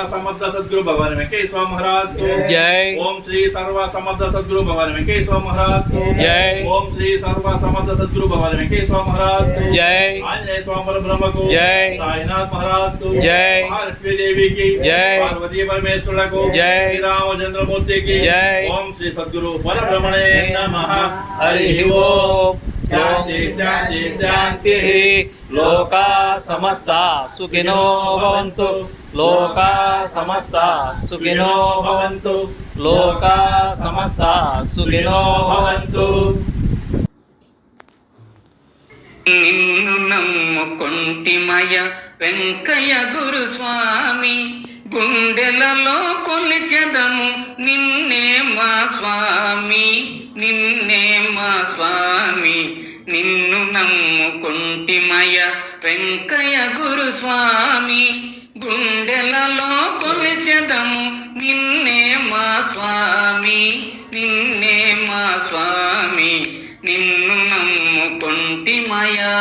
समर्थ सद्गुरु भगवान वेंकटेश्वर महाराज को जय। ओम श्री सर्व समर्थ सद्गुरु भगवान वेंकटेश्वर महाराज को जय। ओम श्री सर्व समर्थ सद्गुरु भगवान वेंकटेश्वर महाराज को जय। आंजनेय स्वामी ब्रह्म को जय। साईनाथ महाराज को जय। महालक्ष्मी देवी की जय। पार्वती परमेश्वर को जय। श्री रामचंद्र मूर्ति की जय। ओम श्री सद्गुरु परब्रह्मणे नमः। हरि ओम। शांति शांति शांति। लोका समस्ता सुखिनो भवन्तु। लोका समस्ता सुखिनो भवन्तु। लोका समस्ता सुखिनो भवन्तु। నిన్ను నమ్ముకొంటిమయ వెంకయ్య గురుస్వామి గుండెలలో కొలిచెదము నిన్నే మా స్వామి నిన్నే మా స్వామి నిన్ను నమ్ముకొంటిమయ వెంకయ్య గురుస్వామి గుండెలలో కొలిచెదము నిన్నే మా స్వామి నిన్నే మా స్వామి నిన్ను నమ్ముకొంటిమయా